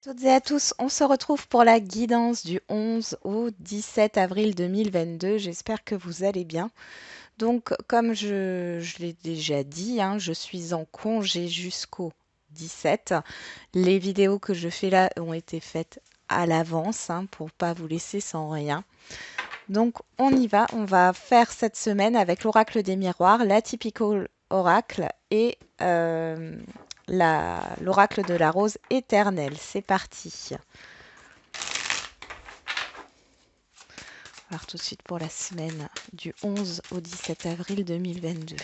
Toutes et à tous, on se retrouve pour la guidance du 11 au 17 avril 2022. J'espère que vous allez bien. Donc, comme je l'ai déjà dit, hein, je suis en congé jusqu'au 17. Les vidéos que je fais là ont été faites à l'avance hein, pour pas vous laisser sans rien. Donc, on y va. On va faire cette semaine avec l'oracle des miroirs, la typical oracle et l'oracle de la rose éternelle. C'est parti. Alors tout de suite pour la semaine du 11 au 17 avril 2022.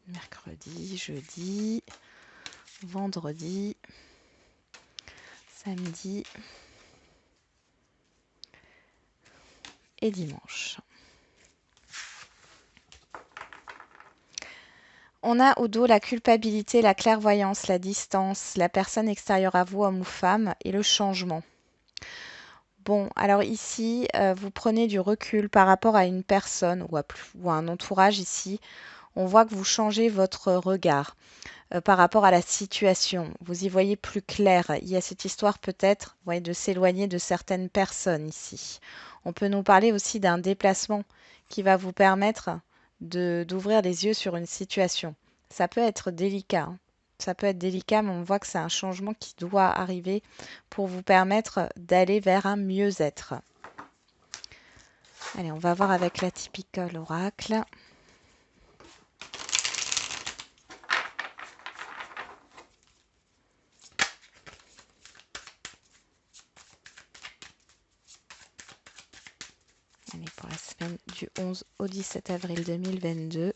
Mercredi, jeudi, vendredi, samedi et dimanche. On a au dos la culpabilité, la clairvoyance, la distance, la personne extérieure à vous, homme ou femme, et le changement. Bon, alors ici, vous prenez du recul par rapport à une personne ou à un entourage ici. On voit que vous changez votre regard par rapport à la situation. Vous y voyez plus clair. Il y a cette histoire peut-être de s'éloigner de certaines personnes ici. On peut nous parler aussi d'un déplacement qui va vous permettre d'ouvrir les yeux sur une situation. Ça peut être délicat, hein. Ça peut être délicat, mais on voit que c'est un changement qui doit arriver pour vous permettre d'aller vers un mieux-être. Allez, on va voir avec la typical oracle. Allez, pour la semaine du 11 au 17 avril 2022.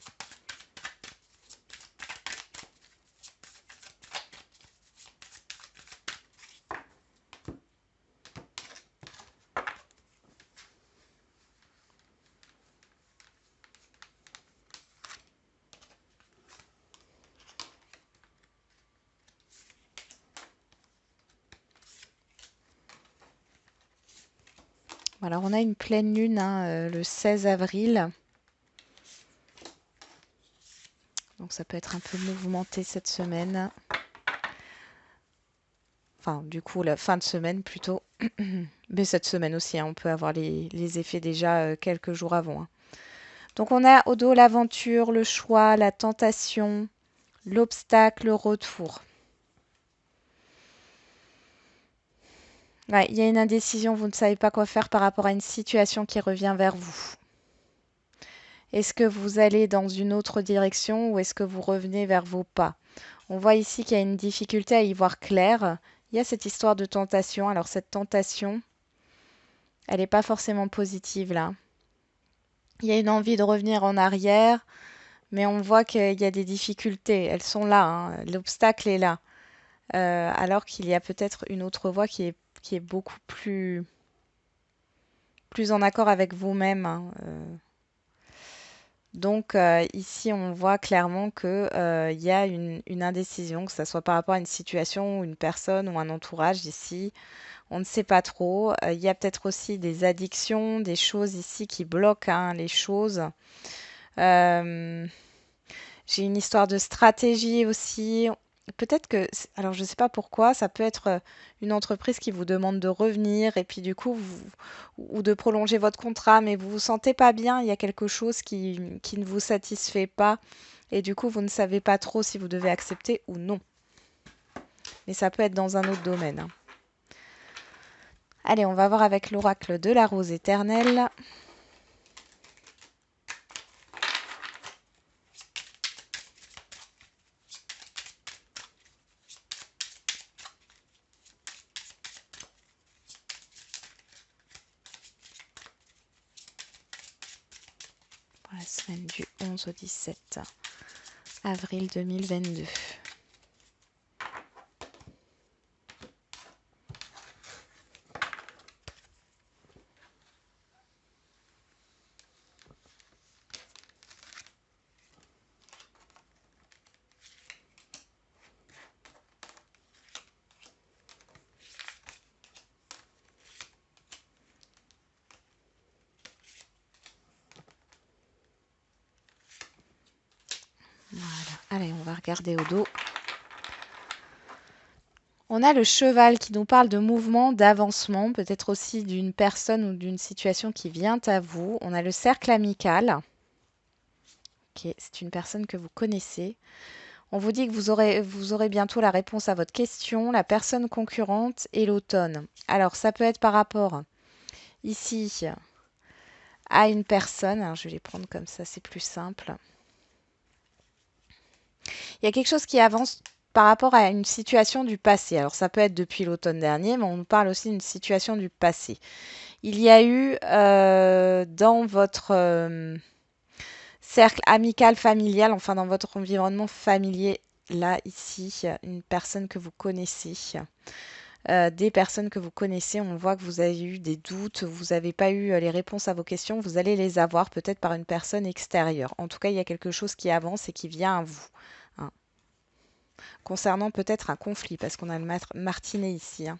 Alors, on a une pleine lune hein, le 16 avril. Donc, ça peut être un peu mouvementé cette semaine. Enfin, du coup, la fin de semaine plutôt. Mais cette semaine aussi, hein, on peut avoir les effets déjà quelques jours avant. Hein. Donc, on a au dos l'aventure, le choix, la tentation, l'obstacle, le retour. Ouais, il y a une indécision, vous ne savez pas quoi faire par rapport à une situation qui revient vers vous. Est-ce que vous allez dans une autre direction ou est-ce que vous revenez vers vos pas? On voit ici qu'il y a une difficulté à y voir clair. Il y a cette histoire de tentation. Alors cette tentation, elle n'est pas forcément positive là. Il y a une envie de revenir en arrière, mais on voit qu'il y a des difficultés. Elles sont là, hein. L'obstacle est là. Alors qu'il y a peut-être une autre voie qui est beaucoup plus en accord avec vous-même. Hein. Donc ici, on voit clairement que, il y a une indécision, que ça soit par rapport à une situation ou une personne ou un entourage ici. On ne sait pas trop. Il y a peut-être aussi des addictions, des choses ici qui bloquent hein, les choses. Euh, j'ai une histoire de stratégie aussi. Peut-être que, alors je ne sais pas pourquoi, ça peut être une entreprise qui vous demande de revenir et puis du coup, ou de prolonger votre contrat, mais vous vous sentez pas bien, il y a quelque chose qui ne vous satisfait pas et du coup, vous ne savez pas trop si vous devez accepter ou non. Mais ça peut être dans un autre domaine. Hein. Allez, on va voir avec l'oracle de la rose éternelle. Pour la semaine du 11 au 17 avril 2022. Allez, on va regarder au dos. On a le cheval qui nous parle de mouvement, d'avancement, peut-être aussi d'une personne ou d'une situation qui vient à vous. On a le cercle amical. Ok, c'est une personne que vous connaissez. On vous dit que vous aurez bientôt la réponse à votre question, la personne concurrente et l'automne. Alors, ça peut être par rapport ici à une personne. Alors, je vais les prendre comme ça, c'est plus simple. Il y a quelque chose qui avance par rapport à une situation du passé. Alors, ça peut être depuis l'automne dernier, mais on nous parle aussi d'une situation du passé. Il y a eu dans votre cercle amical, familial, enfin dans votre environnement familier, là, ici, une personne que vous connaissez. Des personnes que vous connaissez, on voit que vous avez eu des doutes, vous n'avez pas eu les réponses à vos questions, vous allez les avoir peut-être par une personne extérieure. En tout cas, il y a quelque chose qui avance et qui vient à vous. Hein. Concernant peut-être un conflit, parce qu'on a le martinet ici. Hein.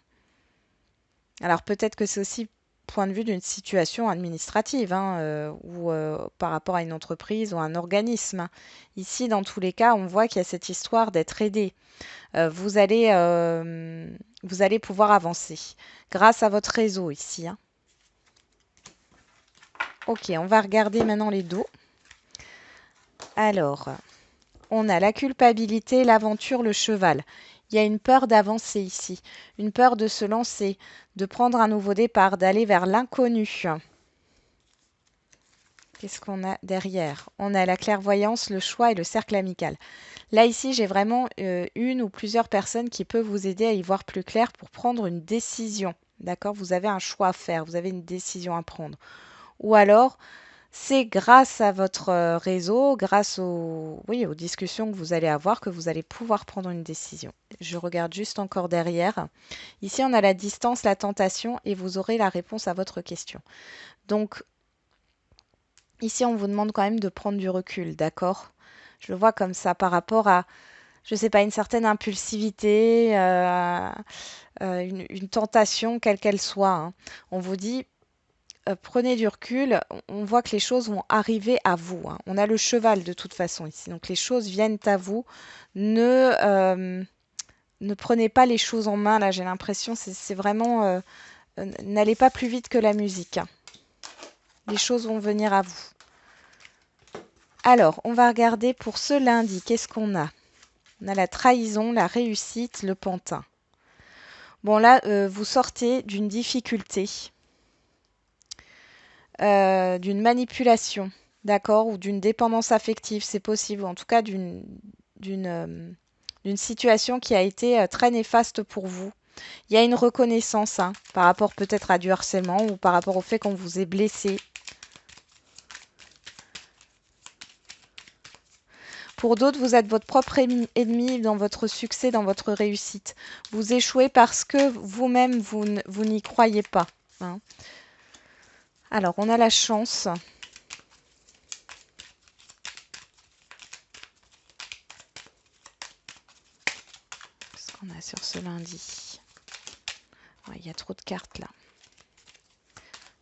Alors peut-être que c'est aussi point de vue d'une situation administrative hein, ou par rapport à une entreprise ou un organisme. Ici, dans tous les cas, on voit qu'il y a cette histoire d'être aidé. Vous allez pouvoir avancer grâce à votre réseau ici. Hein. Ok, on va regarder maintenant les dos. Alors, on a la culpabilité, l'aventure, le cheval. Il y a une peur d'avancer ici, une peur de se lancer, de prendre un nouveau départ, d'aller vers l'inconnu. Qu'est-ce qu'on a derrière? On a la clairvoyance, le choix et le cercle amical. Là, ici, j'ai vraiment une ou plusieurs personnes qui peuvent vous aider à y voir plus clair pour prendre une décision. D'accord? Vous avez un choix à faire, vous avez une décision à prendre. Ou alors, c'est grâce à votre réseau, grâce aux discussions que vous allez avoir, que vous allez pouvoir prendre une décision. Je regarde juste encore derrière. Ici, on a la distance, la tentation et vous aurez la réponse à votre question. Donc, ici, on vous demande quand même de prendre du recul, d'accord? Je le vois comme ça par rapport à, je ne sais pas, une certaine impulsivité, une tentation, quelle qu'elle soit. Hein. On vous dit, prenez du recul, on voit que les choses vont arriver à vous. Hein. On a le cheval de toute façon ici, donc les choses viennent à vous. Ne prenez pas les choses en main, là j'ai l'impression, c'est vraiment, n'allez pas plus vite que la musique. Hein. Les choses vont venir à vous. Alors, on va regarder pour ce lundi, qu'est-ce qu'on a? On a la trahison, la réussite, le pantin. Bon là, vous sortez d'une difficulté, d'une manipulation, d'accord, ou d'une dépendance affective, c'est possible, en tout cas d'une situation qui a été très néfaste pour vous. Il y a une reconnaissance hein, par rapport peut-être à du harcèlement ou par rapport au fait qu'on vous ait blessé. Pour d'autres, vous êtes votre propre ennemi dans votre succès, dans votre réussite. Vous échouez parce que vous-même, vous n'y croyez pas. Hein. Alors, on a la chance. Qu'est-ce qu'on a sur ce lundi? Ouais, il y a trop de cartes là.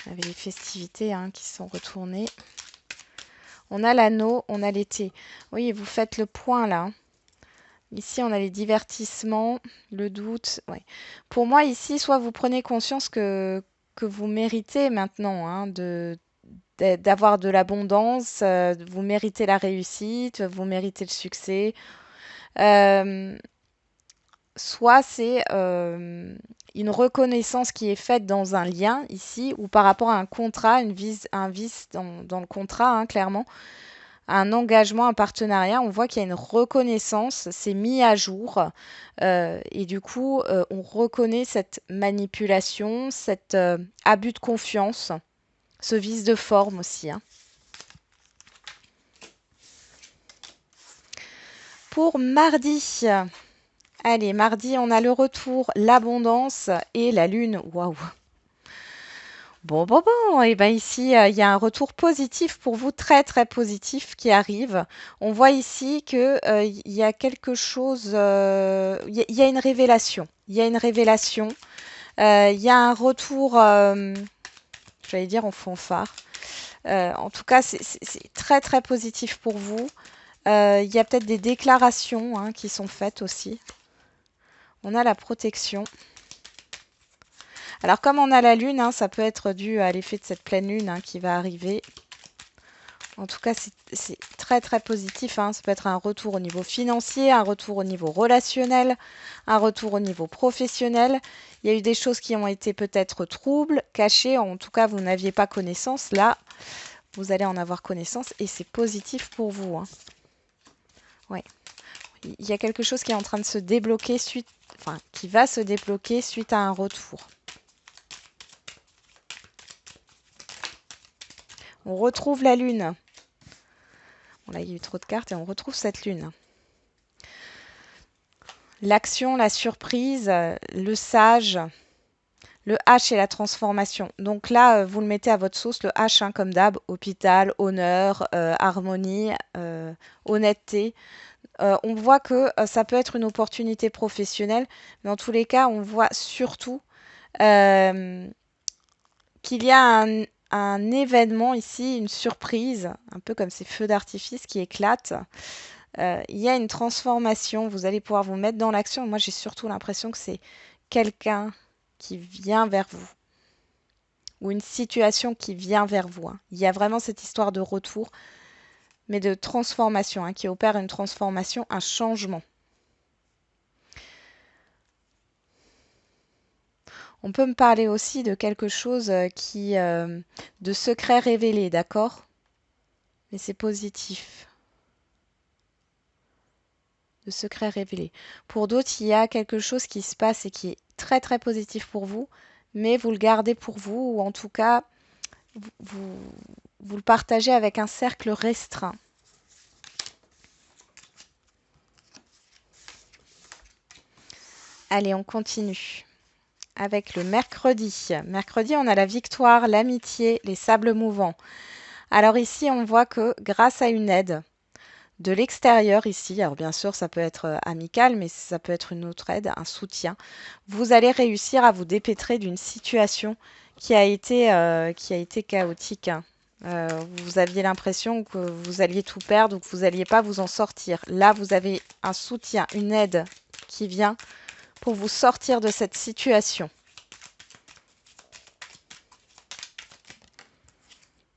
On avait les festivités hein, qui sont retournées. On a l'anneau, on a l'été. Oui, vous faites le point là. Ici, on a les divertissements, le doute. Ouais. Pour moi, ici, soit vous prenez conscience que vous méritez maintenant hein, d'avoir de l'abondance, vous méritez la réussite, vous méritez le succès. Euh, soit c'est une reconnaissance qui est faite dans un lien ici ou par rapport à un contrat, un vice dans le contrat, hein, clairement, un engagement, un partenariat. On voit qu'il y a une reconnaissance, c'est mis à jour et du coup, on reconnaît cette manipulation, cet abus de confiance, ce vice de forme aussi. Hein. Pour mardi, allez, mardi, on a le retour, l'abondance et la lune. Waouh! Bon. Et ben ici, il y a un retour positif pour vous, très très positif qui arrive. On voit ici que il y a quelque chose, il y a une révélation. Il y a une révélation. Il y a un retour, j'allais dire en fanfare. En tout cas, c'est très très positif pour vous. Il y a peut-être des déclarations hein, qui sont faites aussi. On a la protection. Alors comme on a la lune, hein, ça peut être dû à l'effet de cette pleine lune hein, qui va arriver. En tout cas, c'est très très positif. Hein. Ça peut être un retour au niveau financier, un retour au niveau relationnel, un retour au niveau professionnel. Il y a eu des choses qui ont été peut-être troubles, cachées. En tout cas, vous n'aviez pas connaissance. Là, vous allez en avoir connaissance et c'est positif pour vous. Hein. Ouais. Il y a quelque chose qui est en train de se débloquer suite, enfin, qui va se débloquer suite à un retour. On retrouve la lune. Bon, là, il y a eu trop de cartes et on retrouve cette lune. L'action, la surprise, le sage, le H et la transformation. Donc là, vous le mettez à votre sauce, le H hein, comme d'hab, hôpital, honneur, harmonie, honnêteté. On voit que ça peut être une opportunité professionnelle, mais en tous les cas, on voit surtout qu'il y a un événement ici, une surprise, un peu comme ces feux d'artifice qui éclatent. Il y a une transformation, vous allez pouvoir vous mettre dans l'action. Moi, j'ai surtout l'impression que c'est quelqu'un qui vient vers vous ou une situation qui vient vers vous. Hein. Il y a vraiment cette histoire de retour, mais de transformation, hein, qui opère une transformation, un changement. On peut me parler aussi de quelque chose de secret révélé, d'accord? Mais c'est positif. De secret révélé. Pour d'autres, il y a quelque chose qui se passe et qui est très très positif pour vous, mais vous le gardez pour vous, ou en tout cas, vous, vous le partagez avec un cercle restreint. Allez, on continue avec le mercredi. Mercredi, on a la victoire, l'amitié, les sables mouvants. Alors ici, on voit que grâce à une aide de l'extérieur ici, alors bien sûr, ça peut être amical, mais ça peut être une autre aide, un soutien, vous allez réussir à vous dépêtrer d'une situation qui a été chaotique. Hein. Vous aviez l'impression que vous alliez tout perdre ou que vous n'alliez pas vous en sortir. Là, vous avez un soutien, une aide qui vient pour vous sortir de cette situation.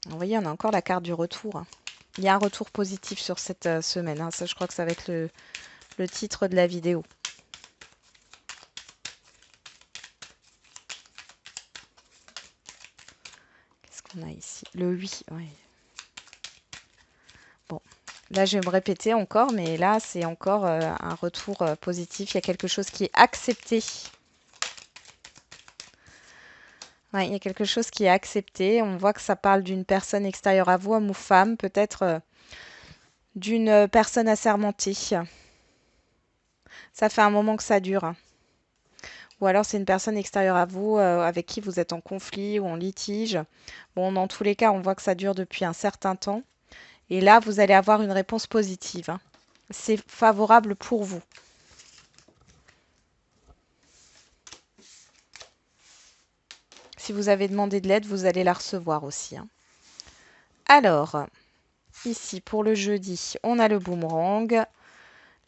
Vous voyez, on a encore la carte du retour. Hein. Il y a un retour positif sur cette semaine. Hein. Ça, je crois que ça va être le titre de la vidéo. Qu'est-ce qu'on a ici? Le 8, oui. Bon, là, je vais me répéter encore, mais là, c'est encore un retour positif. Il y a quelque chose qui est accepté. Ouais, il y a quelque chose qui est accepté. On voit que ça parle d'une personne extérieure à vous, homme ou femme, peut-être d'une personne assermentée. Ça fait un moment que ça dure. Ou alors c'est une personne extérieure à vous, avec qui vous êtes en conflit ou en litige. Bon, dans tous les cas, on voit que ça dure depuis un certain temps. Et là, vous allez avoir une réponse positive. Hein. C'est favorable pour vous. Si vous avez demandé de l'aide, vous allez la recevoir aussi. Hein. Alors, ici, pour le jeudi, on a le boomerang,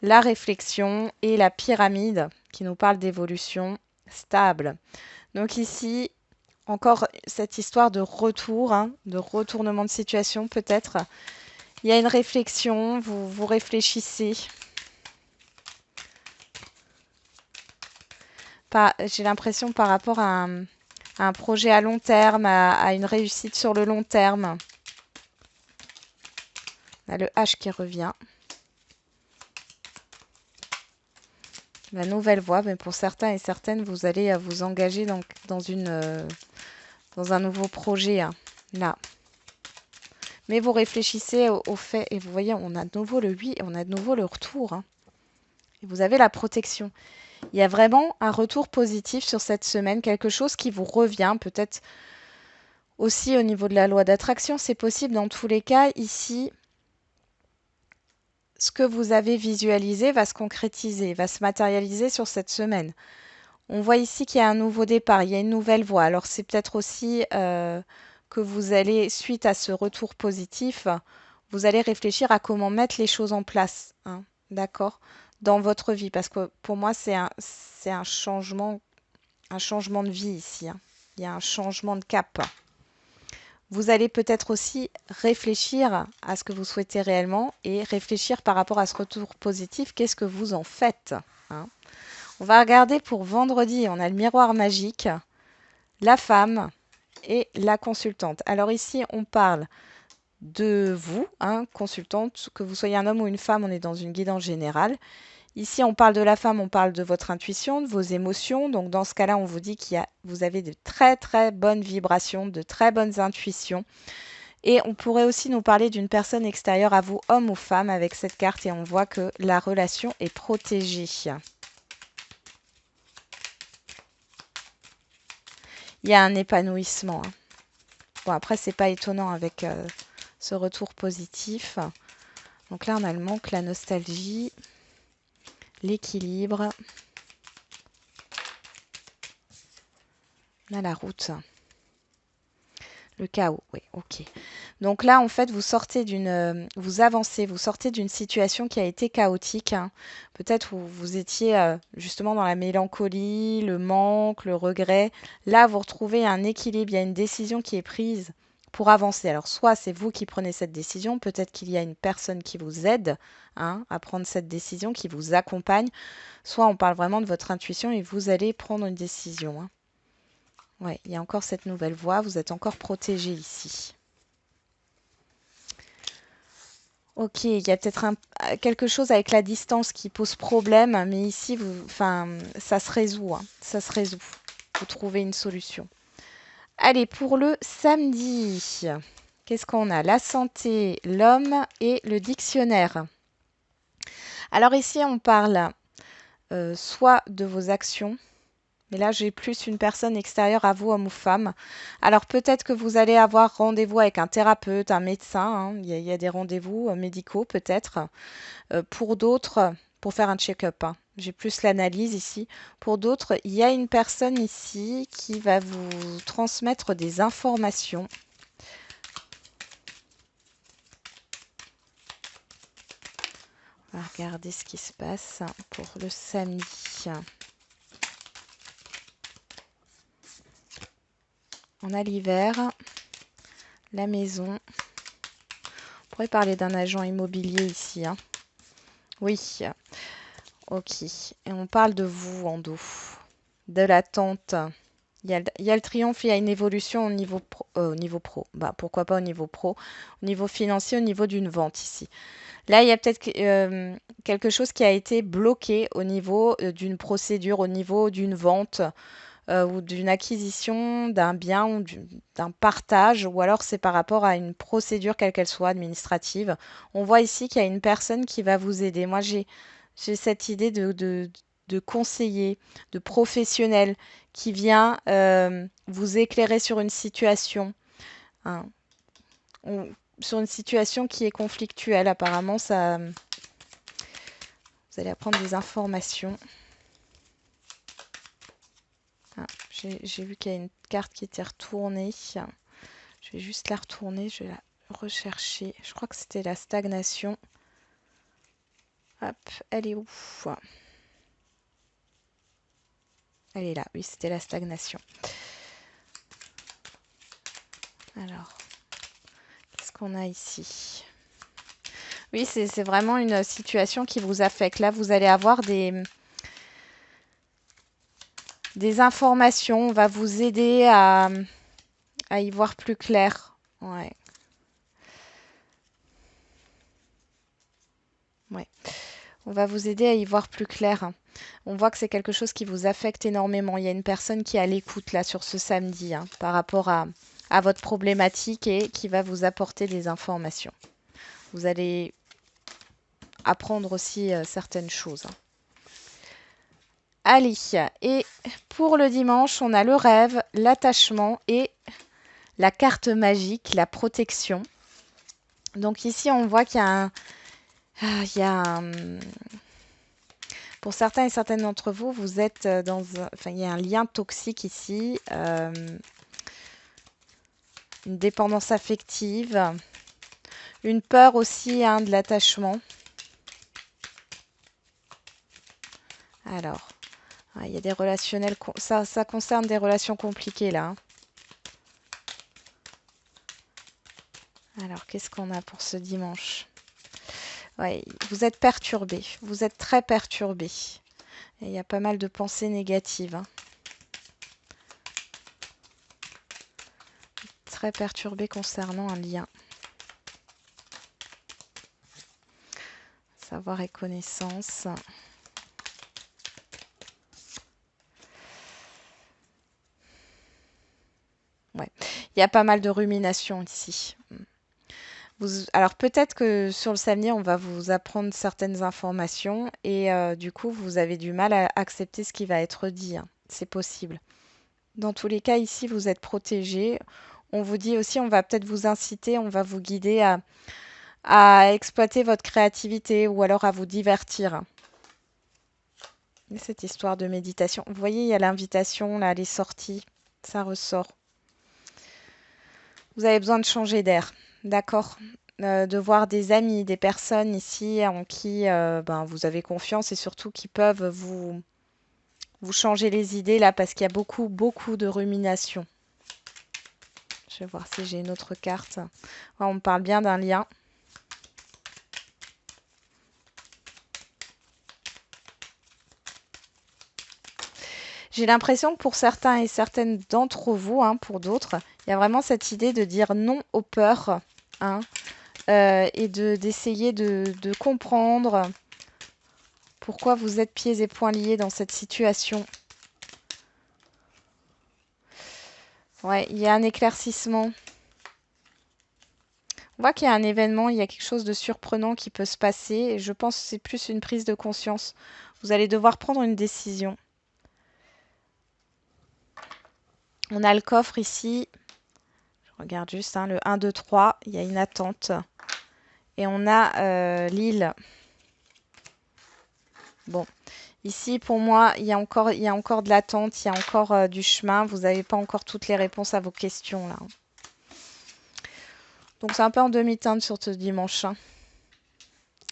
la réflexion et la pyramide qui nous parle d'évolution stable. Donc ici, encore cette histoire de retour, hein, de retournement de situation peut-être. Il y a une réflexion, vous réfléchissez. J'ai l'impression par rapport à un projet à long terme, à une réussite sur le long terme. On a le H qui revient. La nouvelle voie, mais pour certains et certaines, vous allez vous engager dans un nouveau projet, hein, là. Mais vous réfléchissez au fait, et vous voyez, on a de nouveau le 8, et on a de nouveau le retour. Hein. Et vous avez la protection. Il y a vraiment un retour positif sur cette semaine, quelque chose qui vous revient, peut-être aussi au niveau de la loi d'attraction, c'est possible dans tous les cas. Ici, ce que vous avez visualisé va se concrétiser, va se matérialiser sur cette semaine. On voit ici qu'il y a un nouveau départ, il y a une nouvelle voie. Alors c'est peut-être aussi que vous allez, suite à ce retour positif, vous allez réfléchir à comment mettre les choses en place, hein, d'accord, dans votre vie. Parce que pour moi, c'est un changement de vie ici, hein. Il y a un changement de cap. Vous allez peut-être aussi réfléchir à ce que vous souhaitez réellement et réfléchir par rapport à ce retour positif, qu'est-ce que vous en faites, hein. On va regarder pour vendredi, on a le miroir magique, la femme et la consultante. Alors ici, on parle de vous, hein, consultante, que vous soyez un homme ou une femme, on est dans une guidance générale. Ici, on parle de la femme, on parle de votre intuition, de vos émotions. Donc, dans ce cas-là, on vous dit vous avez de très, très bonnes vibrations, de très bonnes intuitions. Et on pourrait aussi nous parler d'une personne extérieure à vous, homme ou femme, avec cette carte. Et on voit que la relation est protégée. Il y a un épanouissement, hein. Bon, après, c'est pas étonnant avec ce retour positif. Donc là, on a le manque, la nostalgie, l'équilibre. On a la route. Le chaos, oui, ok. Donc là, en fait, vous avancez, vous sortez d'une situation qui a été chaotique, hein. Peut-être où vous étiez justement dans la mélancolie, le manque, le regret. Là, vous retrouvez un équilibre, il y a une décision qui est prise pour avancer. Alors, soit c'est vous qui prenez cette décision, peut-être qu'il y a une personne qui vous aide, hein, à prendre cette décision, qui vous accompagne. Soit on parle vraiment de votre intuition et vous allez prendre une décision, hein. Ouais, il y a encore cette nouvelle voie, vous êtes encore protégé ici. Ok, il y a peut-être quelque chose avec la distance qui pose problème, mais ici, enfin, ça se résout, hein, ça se résout. Vous trouvez une solution. Allez, pour le samedi, qu'est-ce qu'on a? La santé, l'homme et le dictionnaire. Alors ici, on parle soit de vos actions, mais là, j'ai plus une personne extérieure à vous, homme ou femme. Alors peut-être que vous allez avoir rendez-vous avec un thérapeute, un médecin, hein. Il y a des rendez-vous médicaux peut-être. Pour d'autres, pour faire un check-up, hein. J'ai plus l'analyse ici. Pour d'autres, il y a une personne ici qui va vous transmettre des informations. On va regarder ce qui se passe pour le samedi. On a l'hiver, la maison. On pourrait parler d'un agent immobilier ici, hein. Oui, ok. Et on parle de vous en dos, de l'attente. Il y a le triomphe, il y a une évolution au niveau pro. Bah, pourquoi pas au niveau pro, au niveau financier, au niveau d'une vente ici. Là, il y a peut-être quelque chose qui a été bloqué au niveau d'une procédure, au niveau d'une vente ou d'une acquisition d'un bien ou d'un partage, ou alors c'est par rapport à une procédure, quelle qu'elle soit, administrative. On voit ici qu'il y a une personne qui va vous aider. Moi, j'ai cette idée de conseiller, de professionnel qui vient vous éclairer sur une situation, hein. Sur une situation qui est conflictuelle. Apparemment, ça, vous allez apprendre des informations. Ah, j'ai vu qu'il y a une carte qui était retournée. Je vais juste la retourner, je vais la rechercher. Je crois que c'était la stagnation. Hop, elle est où? Elle est là, oui, c'était la stagnation. Alors, qu'est-ce qu'on a ici? Oui, c'est vraiment une situation qui vous affecte. Là, vous allez avoir des informations. On va vous aider à y voir plus clair. Ouais. Ouais. On va vous aider à y voir plus clair. On voit que c'est quelque chose qui vous affecte énormément. Il y a une personne qui est à l'écoute là sur ce samedi, hein, par rapport à votre problématique et qui va vous apporter des informations. Vous allez apprendre aussi certaines choses, hein. Allez, et pour le dimanche, on a le rêve, l'attachement et la carte magique, la protection. Donc ici, on voit qu'il y a il y a pour certains et certaines d'entre vous, vous êtes enfin, il y a un lien toxique ici, une dépendance affective, Une peur aussi hein, de l'attachement. Alors, il y a des relationnels, ça concerne des relations compliquées là. Hein. Alors, qu'est-ce qu'on a pour ce dimanche? Ouais, vous êtes perturbé, vous êtes très perturbé. Et il y a pas mal de pensées négatives. Hein. Très perturbé concernant un lien. Savoir et connaissance. Ouais. Il y a pas mal de ruminations ici. Alors peut-être que sur le samedi, on va vous apprendre certaines informations et du coup, vous avez du mal à accepter ce qui va être dit. Hein. C'est possible. Dans tous les cas, ici, vous êtes protégé. On vous dit aussi, on va peut-être vous inciter, on va vous guider à exploiter votre créativité ou alors à vous divertir. Et cette histoire de méditation. Vous voyez, il y a l'invitation, là, les sorties, ça ressort. Vous avez besoin de changer d'air, d'accord? De voir des amis, des personnes ici en qui ben, vous avez confiance et surtout qui peuvent vous changer les idées là parce qu'il y a beaucoup, beaucoup de rumination. Je vais voir si j'ai une autre carte. Ouais, on me parle bien d'un lien. J'ai l'impression que pour certains et certaines d'entre vous, hein, pour d'autres, il y a vraiment cette idée de dire non aux peurs hein, et d'essayer de comprendre pourquoi vous êtes pieds et poings liés dans cette situation. Ouais, il y a un éclaircissement. On voit qu'il y a un événement, il y a quelque chose de surprenant qui peut se passer. Et je pense que c'est plus une prise de conscience. Vous allez devoir prendre une décision. On a le coffre ici. Je regarde juste hein, le 1, 2, 3. Il y a une attente. Et on a l'île. Bon. Ici, pour moi, il y a encore de l'attente, il y a encore du chemin. Vous n'avez pas encore toutes les réponses à vos questions là. Donc c'est un peu en demi-teinte sur ce dimanche. Hein.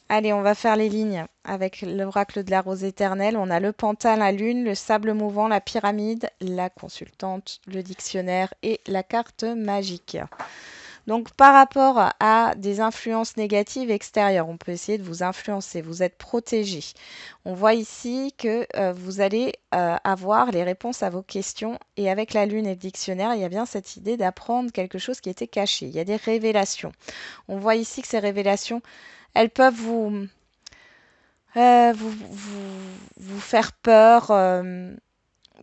Allez, on va faire les lignes avec l'oracle de la rose éternelle. On a le pantin, la lune, le sable mouvant, la pyramide, la consultante, le dictionnaire et la carte magique. Donc par rapport à des influences négatives extérieures, on peut essayer de vous influencer, vous êtes protégé. On voit ici que vous allez avoir les réponses à vos questions et avec la lune et le dictionnaire, il y a bien cette idée d'apprendre quelque chose qui était caché. Il y a des révélations. On voit ici que ces révélations, elles peuvent vous faire peur.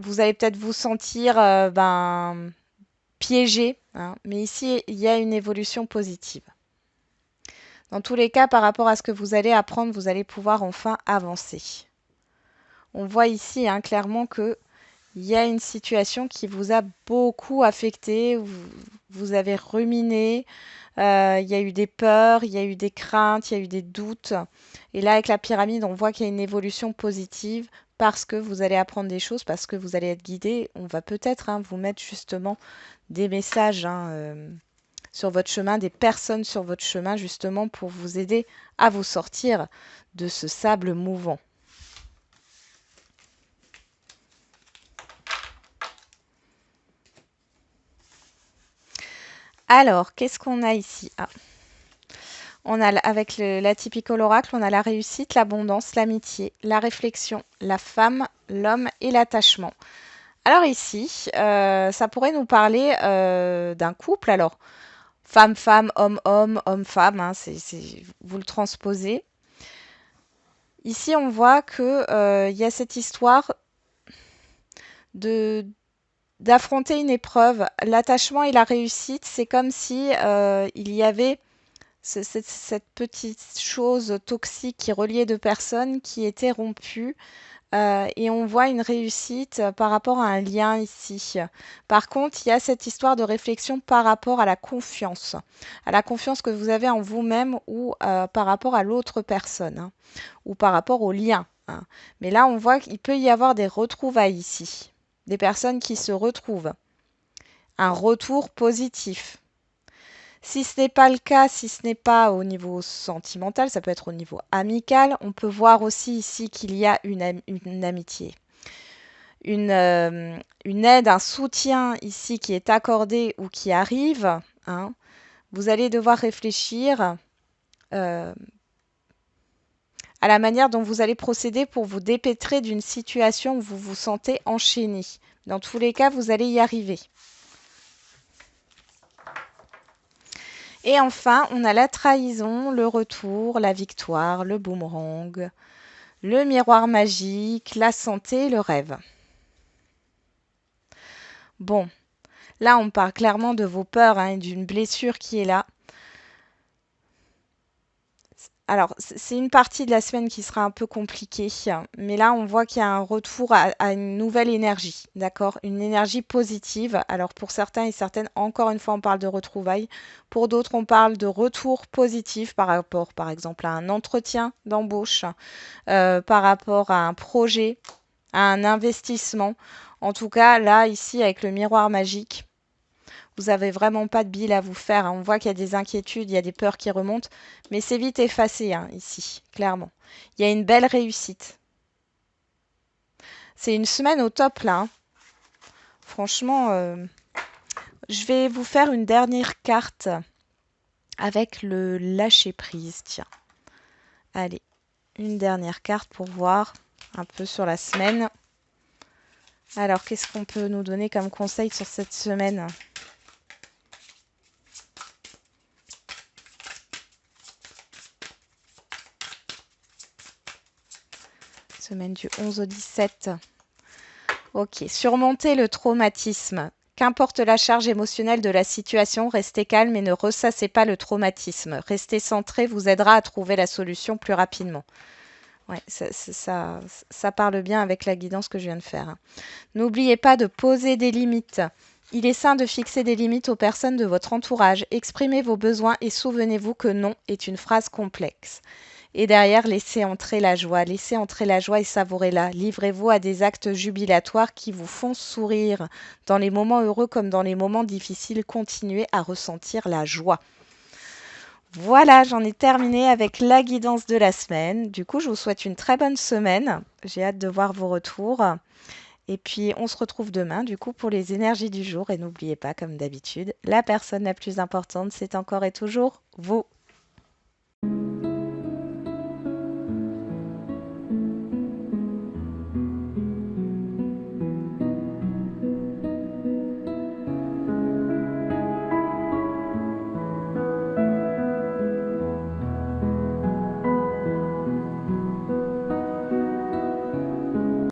Vous allez peut-être vous sentir piégé. Hein, mais ici, il y a une évolution positive. Dans tous les cas, par rapport à ce que vous allez apprendre, vous allez pouvoir enfin avancer. On voit ici hein, clairement que il y a une situation qui vous a beaucoup affecté, vous avez ruminé, il y a eu des peurs, il y a eu des craintes, il y a eu des doutes. Et là, avec la pyramide, on voit qu'il y a une évolution positive parce que vous allez apprendre des choses, parce que vous allez être guidé. On va peut-être hein, vous mettre justement des messages hein, sur votre chemin, des personnes sur votre chemin, justement pour vous aider à vous sortir de ce sable mouvant. Alors, qu'est-ce qu'on a ici on a avec l'atypical oracle, on a la réussite, l'abondance, l'amitié, la réflexion, la femme, l'homme et l'attachement. Alors ici, ça pourrait nous parler d'un couple. Alors, femme-femme, homme-homme, homme-femme, hein, vous le transposez. Ici, on voit que y a cette histoire de d'affronter une épreuve. L'attachement et la réussite, c'est comme si il y avait cette petite chose toxique qui reliait deux personnes qui était rompue. Et on voit une réussite par rapport à un lien ici. Par contre, il y a cette histoire de réflexion par rapport à la confiance que vous avez en vous-même ou par rapport à l'autre personne, hein, ou par rapport au lien. Hein. Mais là, on voit qu'il peut y avoir des retrouvailles ici, des personnes qui se retrouvent, un retour positif. Si ce n'est pas le cas, si ce n'est pas au niveau sentimental, ça peut être au niveau amical, on peut voir aussi ici qu'il y a une amitié, une, euh, une aide, un soutien ici qui est accordé ou qui arrive, hein. Vous allez devoir réfléchir euh, à la manière dont vous allez procéder pour vous dépêtrer d'une situation où vous vous sentez enchaîné. Dans tous les cas, vous allez y arriver. Et enfin, on a la trahison, le retour, la victoire, le boomerang, le miroir magique, la santé, le rêve. Bon, là, on parle clairement de vos peurs, hein, et d'une blessure qui est là. Alors, c'est une partie de la semaine qui sera un peu compliquée, mais là, on voit qu'il y a un retour à une nouvelle énergie, d'accord? Une énergie positive. Alors, pour certains et certaines, encore une fois, on parle de retrouvailles. Pour d'autres, on parle de retour positif par rapport, par exemple, à un entretien d'embauche, par rapport à un projet, à un investissement. En tout cas, là, ici, avec le miroir magique, vous n'avez vraiment pas de bile à vous faire, hein. On voit qu'il y a des inquiétudes, il y a des peurs qui remontent, mais c'est vite effacé, hein, ici, clairement. Il y a une belle réussite. C'est une semaine au top là, hein. Franchement, je vais vous faire une dernière carte avec le lâcher prise. Tiens, allez, une dernière carte pour voir un peu sur la semaine. Alors, qu'est-ce qu'on peut nous donner comme conseil sur cette semaine? Semaine du 11 au 17. Ok, surmonter le traumatisme. Qu'importe la charge émotionnelle de la situation, restez calme et ne ressassez pas le traumatisme. Rester centré vous aidera à trouver la solution plus rapidement. Ouais, ça parle bien avec la guidance que je viens de faire, hein. N'oubliez pas de poser des limites. Il est sain de fixer des limites aux personnes de votre entourage. Exprimez vos besoins et souvenez-vous que non est une phrase complexe. Et derrière, laissez entrer la joie et savourez-la. Livrez-vous à des actes jubilatoires qui vous font sourire. Dans les moments heureux comme dans les moments difficiles, continuez à ressentir la joie. Voilà, j'en ai terminé avec la guidance de la semaine. Du coup, je vous souhaite une très bonne semaine. J'ai hâte de voir vos retours. Et puis, on se retrouve demain, du coup, pour les énergies du jour. Et n'oubliez pas, comme d'habitude, la personne la plus importante, c'est encore et toujours vous.